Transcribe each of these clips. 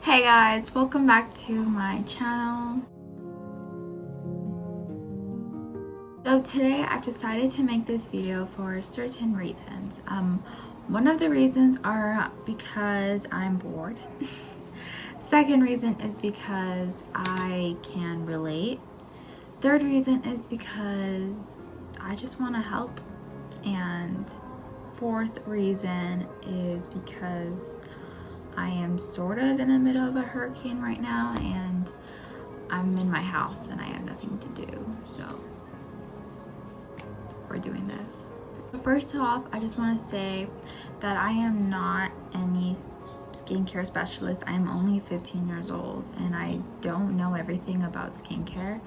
Hey guys, welcome back to my channel. So today I've decided to make this video for certain reasons. One of the reasons are because I'm bored. Second reason is because I can relate. Third reason is because I just want to help. And fourth reason is because I am sort of in the middle of a hurricane right now and I'm in my house and I have nothing to do, so we're doing this. But first off, I just want to say that I am not any skincare specialist. I am only 15 years old and I don't know everything about skincare.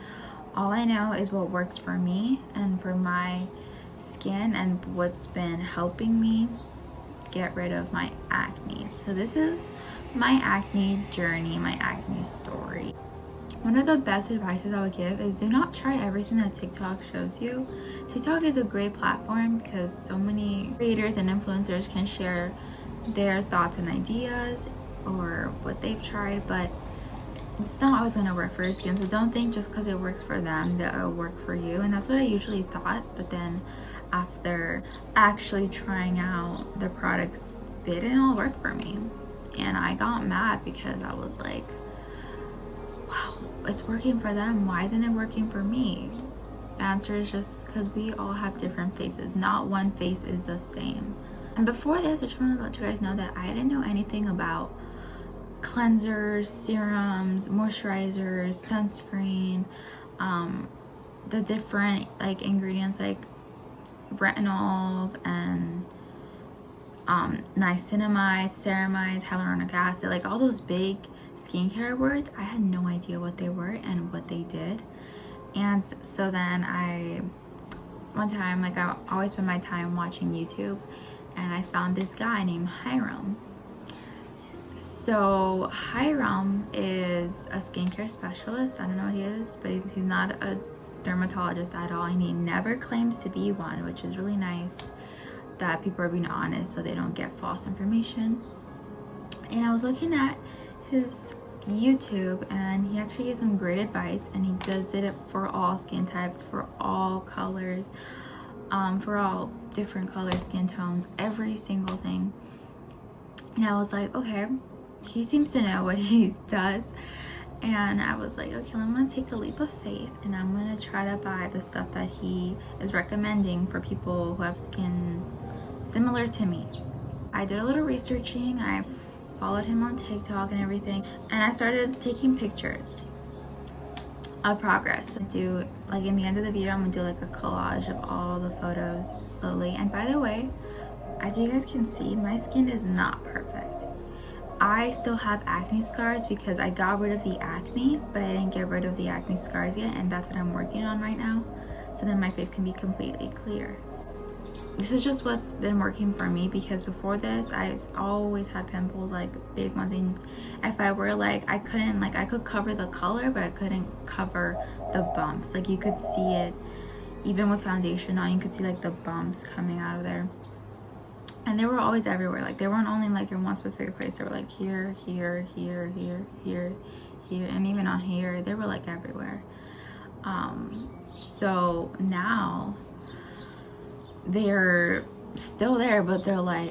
All I know is what works for me and for my skin and what's been helping me get rid of my acne. So this is my acne journey, my acne story. One of the best advices I would give is do not try everything that TikTok shows you. TikTok is a great platform because so many creators and influencers can share their thoughts and ideas or what they've tried, but it's not always going to work for your skin. So don't think just because it works for them that it'll work for you. And that's what I usually thought, but then after actually trying out the products, they didn't all work for me. And I got mad because I was like, wow, it's working for them. Why isn't it working for me? The answer is just because we all have different faces. Not one face is the same. And before this, I just wanted to let you guys know that I didn't know anything about cleansers, serums, moisturizers, sunscreen, the different like ingredients like retinols and niacinamide, ceramide, hyaluronic acid, like all those big skincare words. I had no idea what they were and what they did. And so then one time, like I always spend my time watching YouTube, and I found this guy named Hyrum. So Hyrum is a skincare specialist. I don't know what he is, but he's not a dermatologist at all, and he never claims to be one, which is really nice that people are being honest so they don't get false information. And I was looking at his YouTube and he actually gives some great advice, and he does it for all skin types, for all colors, for all different color skin tones, every single thing. And I was like, okay, he seems to know what he does. And I was like, okay, I'm gonna take a leap of faith and I'm gonna try to buy the stuff that he is recommending for people who have skin similar to me. I did a little researching, I followed him on TikTok and everything, and I started taking pictures of progress. I do, like in the end of the video, I'm gonna do like a collage of all the photos slowly. And by the way, as you guys can see, my skin is not perfect. I still have acne scars because I got rid of the acne, but I didn't get rid of the acne scars yet, and that's what I'm working on right now, so then my face can be completely clear. This is just what's been working for me, because before this I always had pimples, like big ones, and if I were like, I couldn't, like I could cover the color but I couldn't cover the bumps. Like you could see it even with foundation on, you could see like the bumps coming out of there. And they were always everywhere. Like they weren't only like in one specific place. They were like here, here, here, here, here, here, and even on here, they were like everywhere. So now they're still there, but they're a lot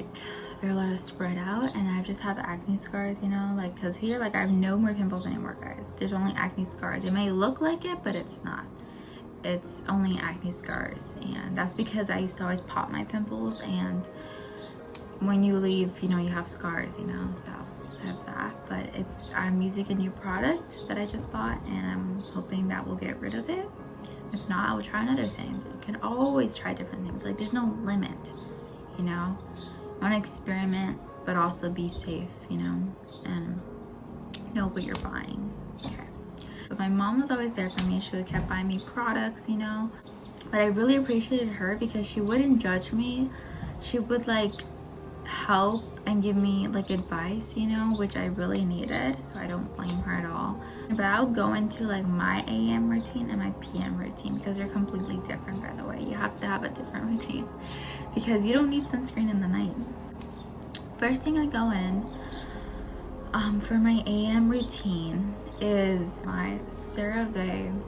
spread out, and I just have acne scars, you know, like because here, like I have no more pimples anymore, guys. There's only acne scars. It may look like it, but it's not. It's only acne scars, and that's because I used to always pop my pimples, and when you leave, you know, you have scars, you know, so I have that. But I'm using a new product that I just bought, and I'm hoping that will get rid of it. If not, I will try another thing. You can always try different things. Like there's no limit, you know. You want to experiment, but also be safe, you know, and know what you're buying. Okay. But my mom was always there for me. She would kept buying me products, you know. But I really appreciated her because she wouldn't judge me. She would like help and give me like advice, you know, which I really needed, so I don't blame her at all. But I'll go into like my AM routine and my PM routine because they're completely different, by the way. You have to have a different routine because you don't need sunscreen in the night. First thing I go in, For my AM routine is my CeraVe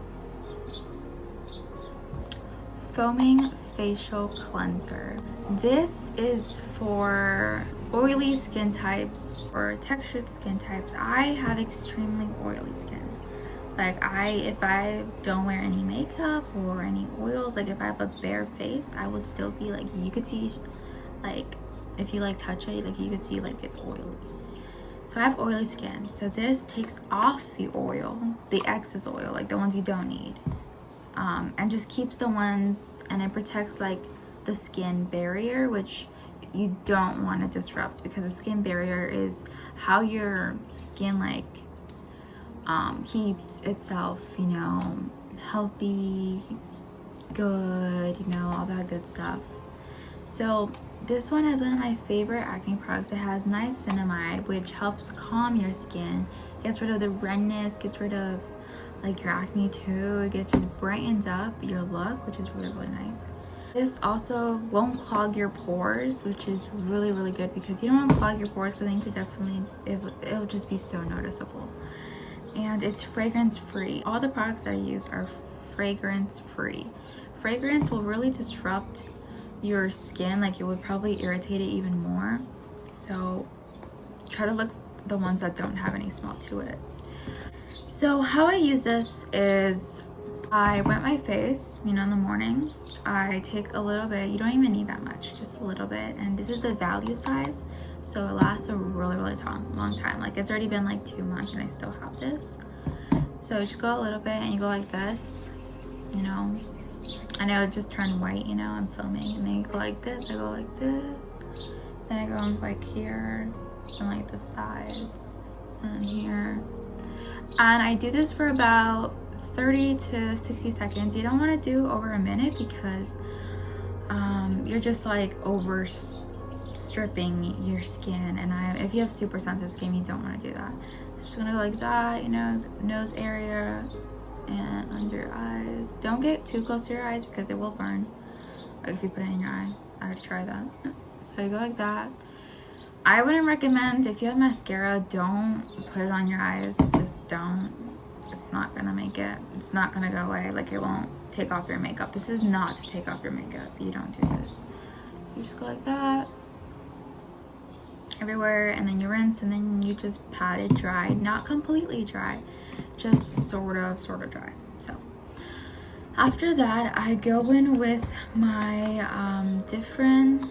Foaming Facial Cleanser. This is for oily skin types or textured skin types. I have extremely oily skin. Like if I don't wear any makeup or any oils, like if I have a bare face, I would still be like, you could see, like if you like touch it, like you could see like it's oily. So I have oily skin. So this takes off the oil, the excess oil, like the ones you don't need. And just keeps the ones, and it protects like the skin barrier, which you don't want to disrupt, because the skin barrier is how your skin like keeps itself, you know, healthy, good, you know, all that good stuff. So this one is one of my favorite acne products. It has niacinamide, which helps calm your skin, gets rid of the redness, gets rid of like your acne too. It just brightens up your look, which is really, really nice. This also won't clog your pores, which is really, really good, because you don't want to clog your pores, because then you could definitely, it'll just be so noticeable. And it's fragrance free. All the products that I use are fragrance free. Fragrance will really disrupt your skin, like it would probably irritate it even more. So try to look the ones that don't have any smell to it. So how I use this is I wet my face, you know, in the morning. I take a little bit, you don't even need that much, just a little bit. And this is the value size, so it lasts a really, really long time. Like it's already been like 2 months and I still have this. So just go a little bit and you go like this, you know. I know it just turned white, you know, I'm filming. And then you go like this, I go like this. Then I go like here and like the sides and here. And I do this for about 30 to 60 seconds. You don't want to do over a minute, because you're just like over stripping your skin. And if you have super sensitive skin, you don't want to do that. So just gonna go like that, you know, nose area and under your eyes. Don't get too close to your eyes because it will burn. Like if you put it in your eye, I would try that. So you go like that. I wouldn't recommend, if you have mascara, don't put it on your eyes. Just don't. It's not gonna make it, it's not gonna go away. Like it won't take off your makeup. This is not to take off your makeup. You don't do this. You just go like that everywhere, and then you rinse, and then you just pat it dry. Not completely dry, just sort of dry. So after that, I go in with my Differin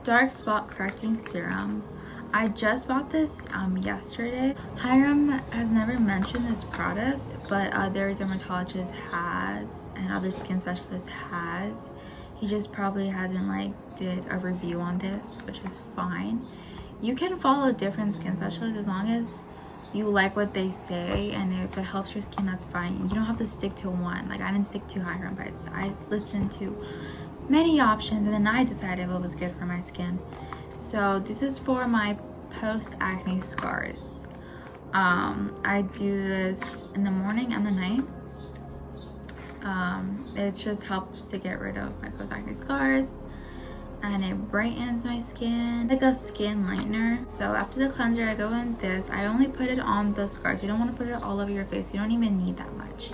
dark spot correcting serum. I just bought this yesterday. Hiram has never mentioned this product, but other dermatologists has, and other skin specialists has. He just probably hasn't like did a review on this, which is fine. You can follow different skin specialists as long as you like what they say, and if it helps your skin, that's fine. You don't have to stick to one. Like I didn't stick to Hiram Bites. I listened to many options, and then I decided what was good for my skin. So this is for my post-acne scars. I do this in the morning and the night. It just helps to get rid of my post-acne scars, and it brightens my skin like a skin lightener. So after the cleanser, I go in this. I only put it on the scars. You don't want to put it all over your face. You don't even need that much.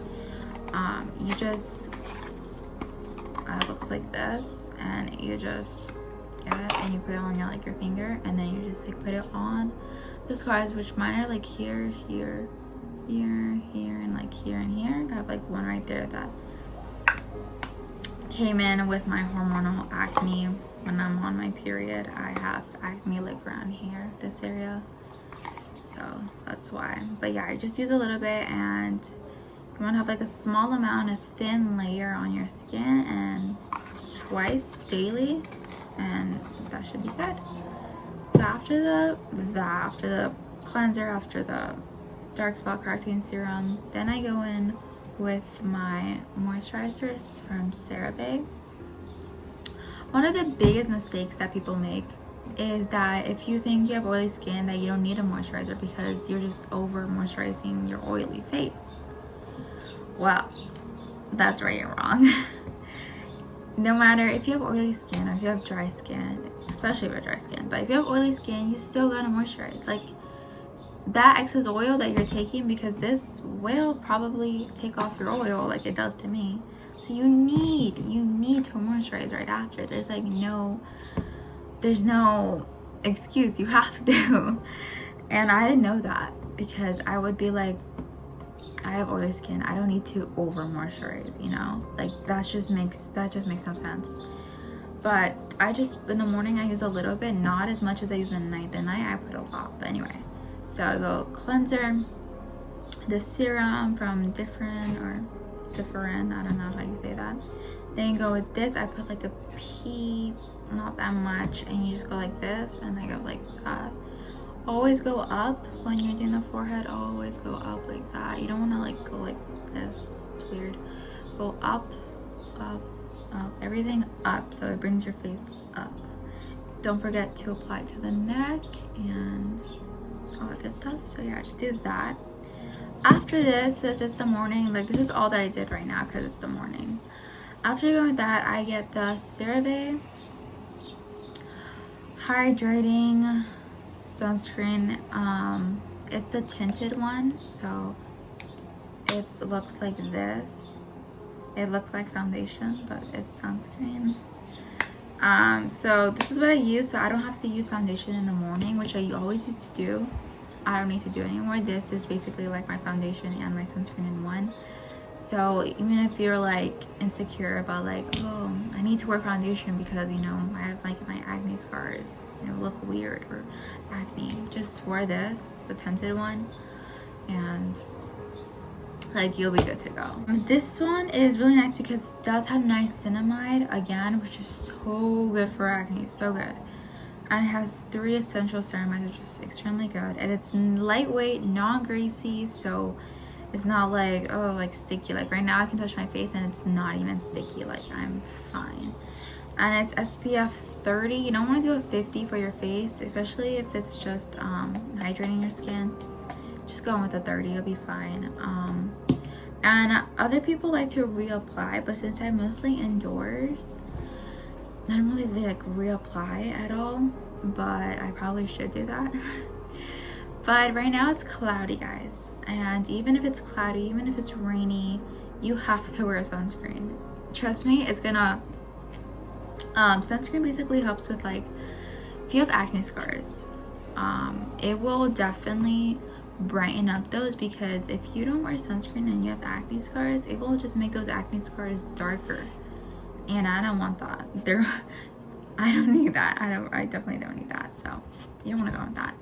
You just it looks like this, and you just get it and you put it on your like your finger, and then you just like put it on the scars, which mine are like here, here, here, here, and like here and here. I have like one right there that came in with my hormonal acne. When I'm on my period, I have acne like around here, this area, so that's why. But yeah, I just use a little bit, and you want to have like a small amount of thin layer on your skin, and twice daily, and that should be good. So after the cleanser, after the dark spot correcting serum, then I go in with my moisturizers from CeraVe. One of the biggest mistakes that people make is that if you think you have oily skin, that you don't need a moisturizer because you're just over moisturizing your oily face. Well, that's where you're wrong. no matter if you have oily skin or if you have dry skin, especially if you have dry skin, but if you have oily skin, you still gotta moisturize. Like, that excess oil that you're taking, because this will probably take off your oil like it does to me, so you need to moisturize right after. There's like no excuse, you have to. And I didn't know that, because I would be like, I have oily skin, I don't need to over moisturize, you know, like that just makes no sense. But I just, in the morning I use a little bit, not as much as I use in the night. The night I put a lot. But anyway, so I go cleanser, the serum from Differin, I don't know how you say that. Then you go with this, I put like a pea, not that much, and you just go like this, and I go like that. Always go up when you're doing the forehead, always go up like that. You don't want to like go like this, it's weird. Go up, up, up, everything up, so it brings your face up. Don't forget to apply to the neck and all that good stuff. So yeah, just do that. After this, since it's the morning, like this is all that I did right now because it's the morning. After doing with that, I get the CeraVe Hydrating Sunscreen. It's the tinted one, so it looks like this. It looks like foundation, but it's sunscreen. So this is what I use, so I don't have to use foundation in the morning, which I always used to do. I don't need to do it anymore. This is basically like my foundation and my sunscreen in one. So even if you're like insecure about like, oh, I need to wear foundation because, you know, I have like my acne scars, you know, look weird, or acne, just wear this, the tinted one, and like you'll be good to go. This one is really nice because it does have niacinamide again, which is so good for acne, so good. And it has 3 essential ceramides, which is extremely good, and it's lightweight, non-greasy, so it's not like, oh, like sticky. Like right now I can touch my face and it's not even sticky, like I'm fine. And it's SPF 30. You don't want to do a 50 for your face, especially if it's just hydrating your skin. Just go in with a 30, you'll be fine. And other people like to reapply, but since I'm mostly indoors, I don't really like reapply at all, but I probably should do that. But right now it's cloudy, guys, and even if it's cloudy, even if it's rainy, you have to wear sunscreen. Trust me, it's gonna sunscreen basically helps with, like, if you have acne scars, it will definitely brighten up those, because if you don't wear sunscreen and you have acne scars, it will just make those acne scars darker, and I don't want that. I don't need that. I definitely don't need that, so you don't want to go with that.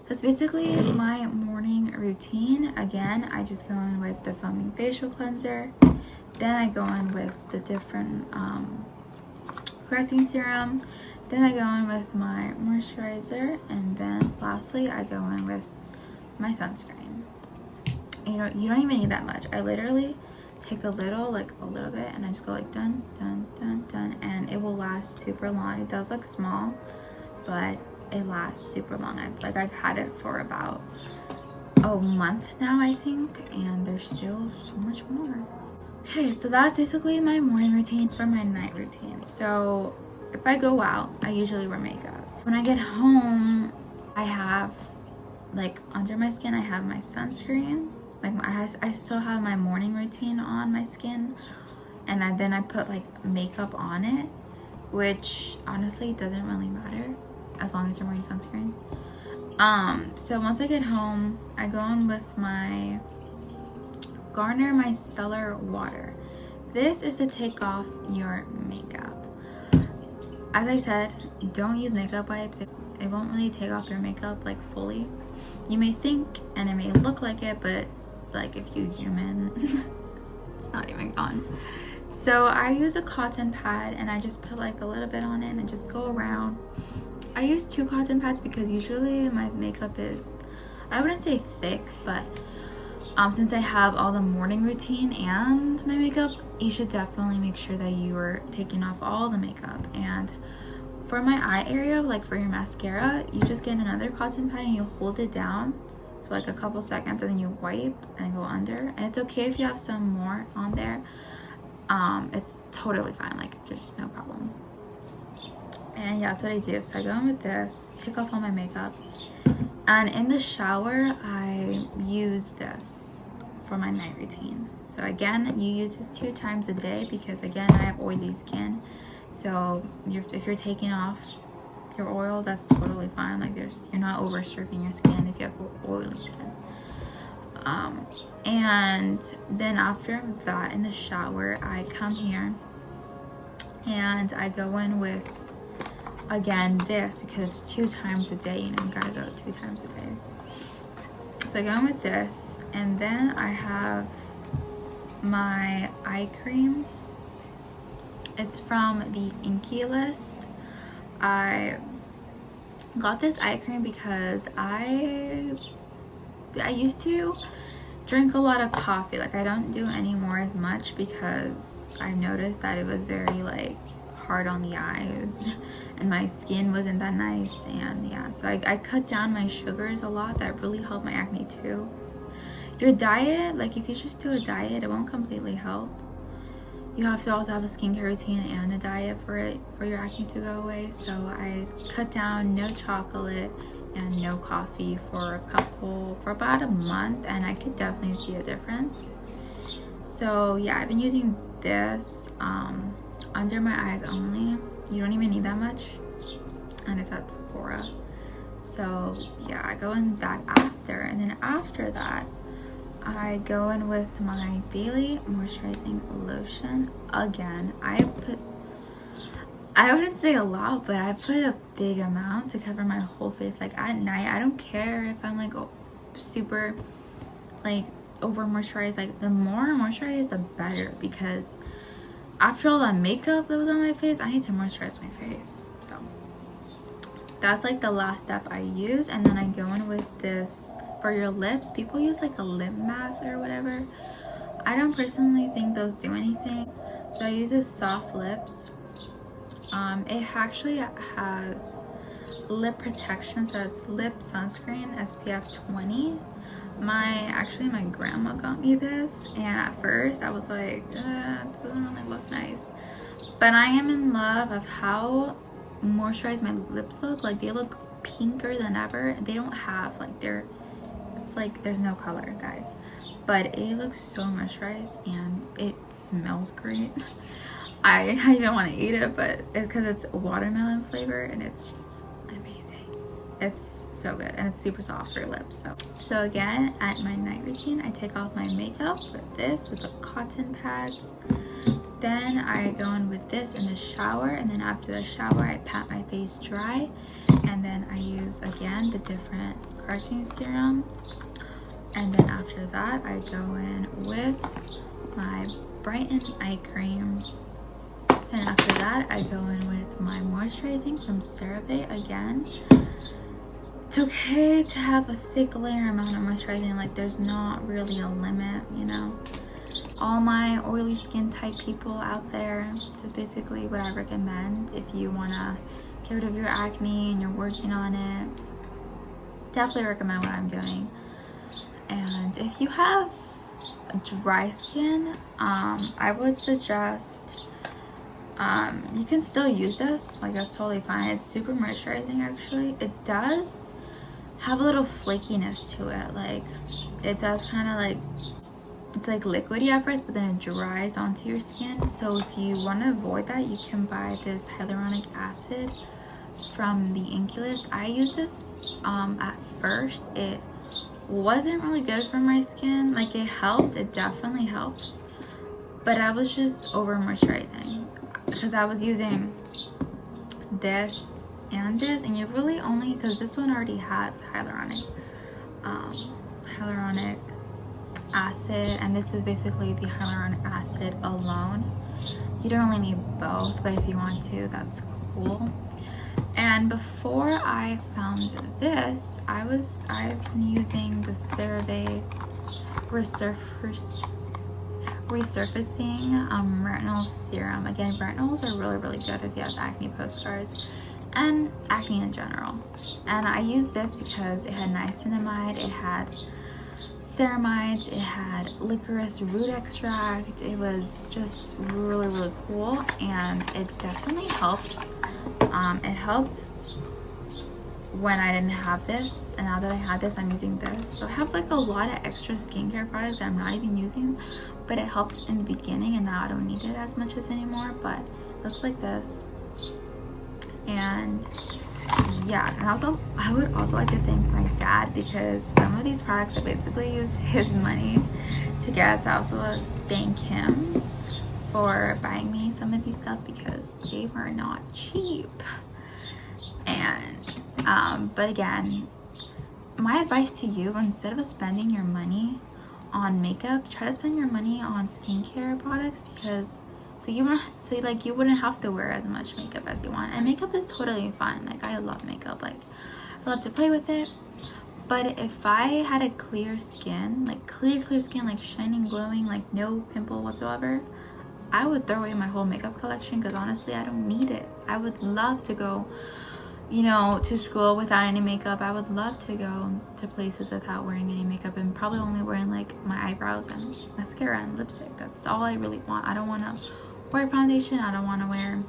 That's basically my morning routine. Again, I just go in with the foaming facial cleanser, then I go in with the different correcting serum, then I go in with my moisturizer, and then lastly I go in with my sunscreen. You don't even need that much. I literally take a little bit, and I just go like dun dun dun dun, and it will last super long. It does look small, but it lasts super long. I've had it for about a month now, I think, and there's still so much more. Okay, so that's basically my morning routine for my night routine. So if I go out, I usually wear makeup. When I get home, I have, like, under my skin, I have my sunscreen. Like, I still have my morning routine on my skin, and then I put like makeup on it, which honestly doesn't really matter as long as you're wearing sunscreen. So once I get home, I go in with my Garnier Micellar water. This is to take off your makeup. As I said, don't use makeup wipes. It won't really take off your makeup like fully. You may think and it may look like it, but like if you zoom in, it's not even gone. So I use a cotton pad and I just put like a little bit on it and just go around. I use 2 cotton pads because usually my makeup is, I wouldn't say thick, but since I have all the morning routine and my makeup, you should definitely make sure that you are taking off all the makeup. And for my eye area, like for your mascara, you just get another cotton pad and you hold it down for like a couple seconds, and then you wipe and go under. And it's okay if you have some more on there. it's totally fine, like there's no problem. And yeah, that's what I do. So I go in with this, take off all my makeup, and in the shower I use this for my night routine. So again, you use this 2 times a day because again, I have oily skin. So if you're taking off your oil, that's totally fine. Like you're not over stripping your skin if you have oily skin. And then after that, in the shower, I come here and I go in with, again, this because it's 2 times a day. You know, you gotta go 2 times a day. So I go in with this, and then I have my eye cream. It's from the INKEY list. I got this eye cream because I used to drink a lot of coffee. Like I don't do anymore as much because I noticed that it was very like hard on the eyes and my skin wasn't that nice. And yeah, so I cut down my sugars a lot. That really helped my acne too. Your diet, like if you just do a diet, it won't completely help. You have to also have a skincare routine and a diet for your acne to go away. So I cut down no chocolate and no coffee for about a month, and I could definitely see a difference. So yeah, I've been using this under my eyes only. You don't even need that much, and it's at Sephora. So yeah, I go in that after, and then after that I go in with my daily moisturizing lotion. Again, I wouldn't say a lot, but I put a big amount to cover my whole face. Like at night, I don't care if I'm like super like over moisturized. Like the more moisturized, the better, because after all that makeup that was on my face, I need to moisturize my face. So that's like the last step I use. And then I go in with this for your lips. People use like a lip mask or whatever. I don't personally think those do anything. So I use this SOFTLIPS. It actually has lip protection, so it's lip sunscreen SPF 20. My grandma got me this, and at first I was like, it doesn't really look nice, but I am in love of how moisturized my lips look. Like they look pinker than ever. They don't have like it's like there's no color, guys, but it looks so moisturized and it smells great. I even want to eat it, but it's because it's watermelon flavor and it's just amazing. It's so good and it's super soft for your lips. So again, at my night routine, I take off my makeup with the cotton pads. Then I go in with this in the shower, and then after the shower I pat my face dry, and then I use again the different correcting serum. And then after that I go in with my Brighten-i eye cream. And after that, I go in with my moisturizing from CeraVe again. It's okay to have a thick layer amount of moisturizing. Like there's not really a limit, you know. All my oily skin type people out there, this is basically what I recommend if you want to get rid of your acne and you're working on it. Definitely recommend what I'm doing. And if you have dry skin, I would suggest you can still use this. Like that's totally fine. It's super moisturizing. Actually, it does have a little flakiness to it. Like it does kind of like, it's like liquidy at first, but then it dries onto your skin. So if you want to avoid that, you can buy this hyaluronic acid from the INKEY list. I used this at first. It wasn't really good for my skin. Like it helped, it definitely helped, but I was just over moisturizing because I was using this and this, and you really only, because this one already has hyaluronic acid, and this is basically the hyaluronic acid alone. You don't really need both, but if you want to, that's cool. And before I found this, I've been using the CeraVe Resurfacing Retinol Serum. Again, retinols are really good if you have acne post-scars and acne in general. And I used this because it had niacinamide, it had ceramides, it had licorice root extract. It was just really, really cool, and it definitely helped. It helped when I didn't have this, and now that I had this, I'm using this. So I have like a lot of extra skincare products that I'm not even using, but it helped in the beginning, and now I don't need it as much as anymore. But it looks like this. And yeah, and also I would also like to thank my dad, because some of these products I basically used his money to get. So I also thank him for buying me some of these stuff, because they were not cheap. And but again, my advice to you, instead of spending your money on makeup, try to spend your money on skincare products, because you wouldn't have to wear as much makeup as you want. And makeup is totally fun. Like, I love makeup, like I love to play with it. But if I had a clear skin, like clear skin, like shining, glowing, like no pimple whatsoever, I would throw away my whole makeup collection, because honestly I don't need it. I would love to go, you know, to school without any makeup. I would love to go to places without wearing any makeup, and probably only wearing like my eyebrows and mascara and lipstick. That's all I really want. I don't want to wear foundation, I don't want to wear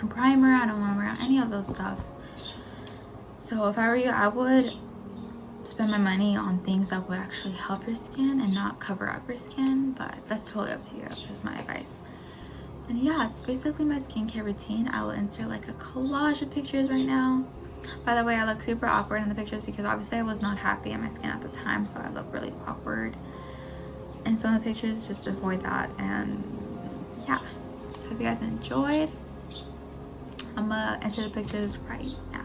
a primer, I don't want to wear any of those stuff. So if I were you, I would spend my money on things that would actually help your skin and not cover up your skin, but that's totally up to you. Just my advice. And yeah, it's basically my skincare routine. I will insert like a collage of pictures right now. By the way, I look super awkward in the pictures, because obviously I was not happy in my skin at the time, so I look really awkward in some of the pictures. Just avoid that. And yeah, so hope you guys enjoyed. I'm gonna enter the pictures right now.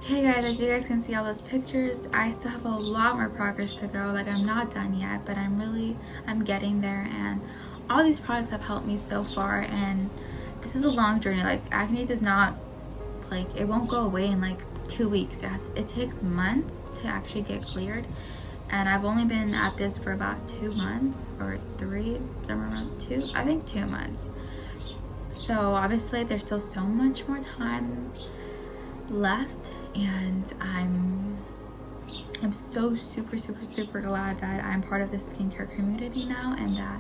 Okay guys, as you guys can see all those pictures, I still have a lot more progress to go. Like, I'm not done yet, but I'm getting there, and all these products have helped me so far. And this is a long journey. Like, acne does not, like, it won't go away in like 2 weeks. It takes months to actually get cleared, and I've only been at this for about 2 months or 3, somewhere around 2, I think 2 months. So obviously there's still so much more time left, and I'm so super glad that I'm part of this skincare community now, and that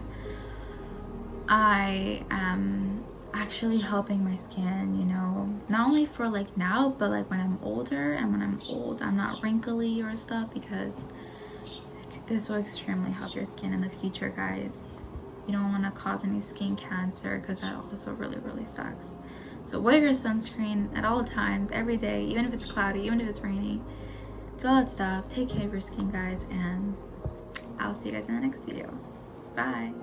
I am actually helping my skin, you know, not only for like now, but like when I'm older, and when I'm old I'm not wrinkly or stuff, because this will extremely help your skin in the future, guys. You don't want to cause any skin cancer, because that also really sucks. So wear your sunscreen at all times, every day, even if it's cloudy, even if it's rainy. Do all that stuff. Take care of your skin, guys, and I'll see you guys in the next video. Bye.